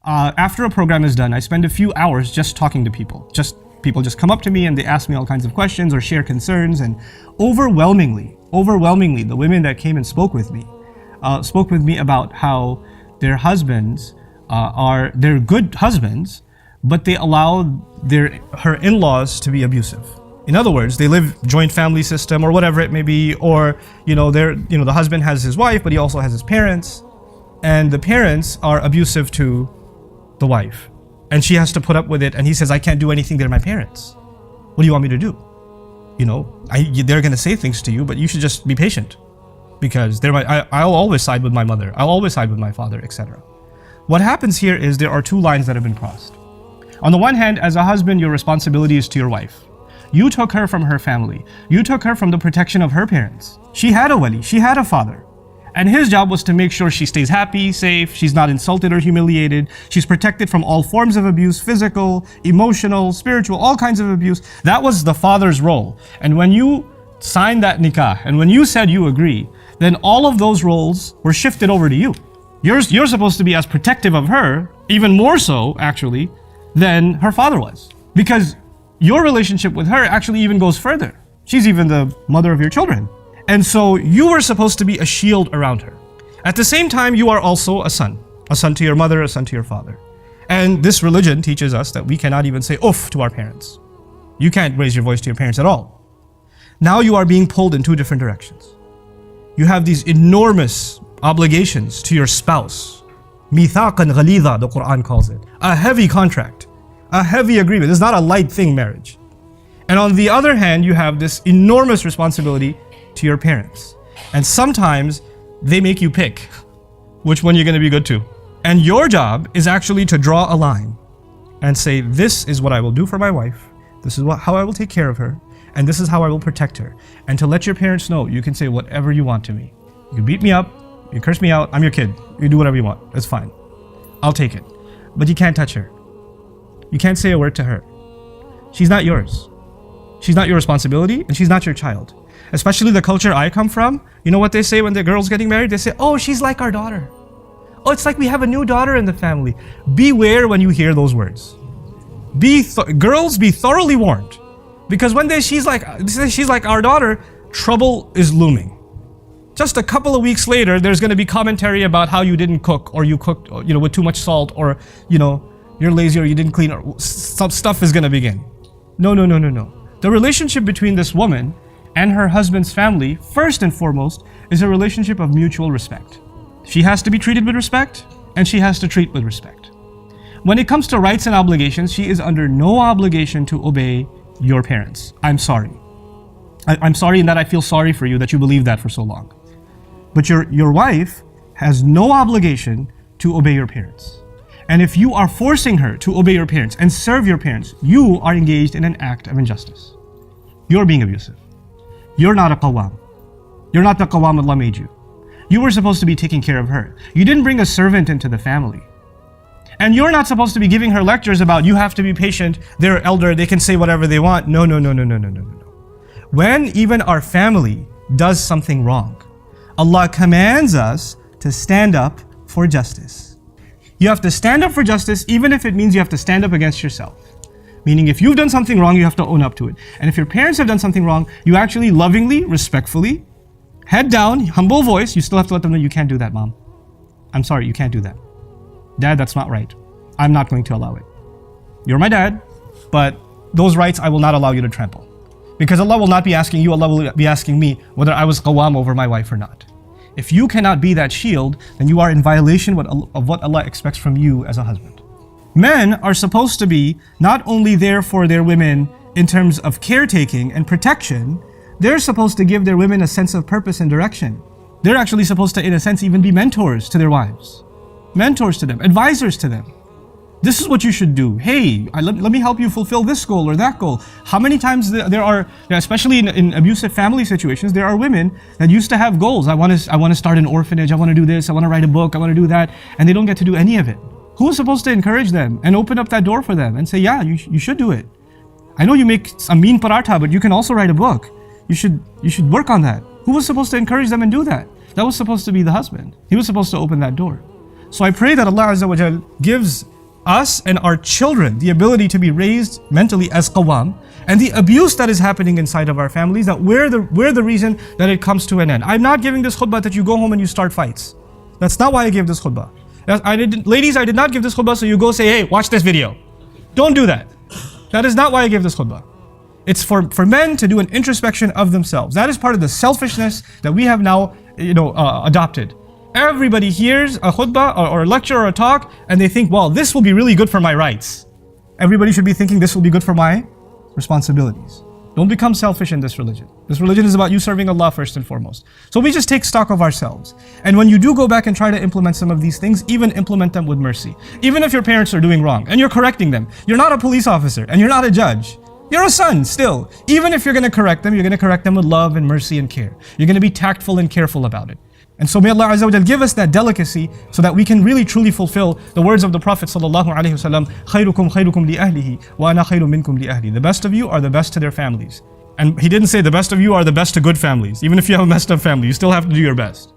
After a program is done, I spend a few hours just talking to people. People just come up to me and they ask me all kinds of questions or share concerns. And overwhelmingly, the women that came and spoke with me about how their husbands they're good husbands, but they allow her in-laws to be abusive. In other words, they live joint family system or whatever it may be, or the husband has his wife, but he also has his parents, and the parents are abusive to the wife, and she has to put up with it. And he says, "I can't do anything. They're my parents. What do you want me to do? They're gonna say things to you, but you should just be patient, because I'll always side with my mother. I'll always side with my father, etc." What happens here is there are two lines that have been crossed. On the one hand, as a husband, your responsibility is to your wife. You took her from her family. You took her from the protection of her parents. She had a wali, she had a father. And his job was to make sure she stays happy, safe, she's not insulted or humiliated, she's protected from all forms of abuse, physical, emotional, spiritual, all kinds of abuse. That was the father's role. And when you signed that nikah, and when you said you agree, then all of those roles were shifted over to you. You're supposed to be as protective of her, even more so, actually, than her father was. Because your relationship with her actually even goes further. She's even the mother of your children. And so you were supposed to be a shield around her. At the same time, you are also a son to your mother, a son to your father. And this religion teaches us that we cannot even say oof to our parents. You can't raise your voice to your parents at all. Now you are being pulled in two different directions. You have these enormous obligations to your spouse. Mithaqan ghalidha, the Quran calls it. A heavy contract, a heavy agreement. It's not a light thing, marriage. And on the other hand, you have this enormous responsibility to your parents. And sometimes they make you pick which one you're going to be good to. And your job is actually to draw a line and say, this is what I will do for my wife. This is how I will take care of her. And this is how I will protect her. And to let your parents know, you can say whatever you want to me. You can beat me up, you curse me out, I'm your kid. You do whatever you want, it's fine. I'll take it. But you can't touch her. You can't say a word to her. She's not yours. She's not your responsibility, and she's not your child. Especially the culture I come from, you know what they say when the girl's getting married? They say, oh, she's like our daughter. Oh, it's like we have a new daughter in the family. Beware when you hear those words. Girls, be thoroughly warned. Because when they say she's like our daughter, trouble is looming. Just a couple of weeks later, there's going to be commentary about how you didn't cook, or you cooked, with too much salt, or you're lazy, or you didn't clean, or some stuff is going to begin. No. The relationship between this woman and her husband's family, first and foremost, is a relationship of mutual respect. She has to be treated with respect, and she has to treat with respect. When it comes to rights and obligations, she is under no obligation to obey your parents. I'm sorry. I'm sorry in that I feel sorry for you that you believed that for so long. But your wife has no obligation to obey your parents. And if you are forcing her to obey your parents and serve your parents, you are engaged in an act of injustice. You're being abusive. You're not a qawwam. You're not the qawwam Allah made you. You were supposed to be taking care of her. You didn't bring a servant into the family. And you're not supposed to be giving her lectures about you have to be patient, they're elder, they can say whatever they want. No. When even our family does something wrong, Allah commands us to stand up for justice. You have to stand up for justice even if it means you have to stand up against yourself. Meaning if you've done something wrong, you have to own up to it. And if your parents have done something wrong, you actually lovingly, respectfully, head down, humble voice, you still have to let them know you can't do that, mom. I'm sorry, you can't do that. Dad, that's not right. I'm not going to allow it. You're my dad, but those rights I will not allow you to trample. Because Allah will not be asking you, Allah will be asking me whether I was qawwam over my wife or not. If you cannot be that shield, then you are in violation of what Allah expects from you as a husband. Men are supposed to be not only there for their women in terms of caretaking and protection, they're supposed to give their women a sense of purpose and direction. They're actually supposed to, in a sense, even be mentors to their wives. Mentors to them, advisors to them. This is what you should do. Hey, let me help you fulfill this goal or that goal. How many times there are, especially in abusive family situations, there are women that used to have goals. I want to start an orphanage. I want to do this. I want to write a book. I want to do that. And they don't get to do any of it. Who is supposed to encourage them and open up that door for them and say, yeah, you should do it. I know you make a mean paratha, but you can also write a book. You should work on that. Who was supposed to encourage them and do that? That was supposed to be the husband. He was supposed to open that door. So I pray that Allah Azza wa Jal gives us and our children the ability to be raised mentally as qawwam, and the abuse that is happening inside of our families, that we're the reason that it comes to an end. I'm not giving this khutbah that you go home and you start fights. That's not why I gave this khutbah. Ladies, I did not give this khutbah so you go say, hey, watch this video. Don't do that. That is not why I gave this khutbah. It's for men to do an introspection of themselves. That is part of the selfishness that we have now, adopted. Everybody hears a khutbah or a lecture or a talk and they think, well, this will be really good for my rights. Everybody should be thinking this will be good for my responsibilities. Don't become selfish in this religion. This religion is about you serving Allah first and foremost. So we just take stock of ourselves. And when you do go back and try to implement some of these things, even implement them with mercy. Even if your parents are doing wrong and you're correcting them, you're not a police officer and you're not a judge. You're a son still. Even if you're going to correct them, you're going to correct them with love and mercy and care. You're going to be tactful and careful about it. And so may Allah Azza wa Jal give us that delicacy so that we can really truly fulfill the words of the Prophet sallallahu alaihi wasallam, "Khayrukum khayrukum li ahlihi wa ana khayru minkum li ahli." The best of you are the best to their families. And he didn't say the best of you are the best to good families. Even if you have a messed up family, you still have to do your best.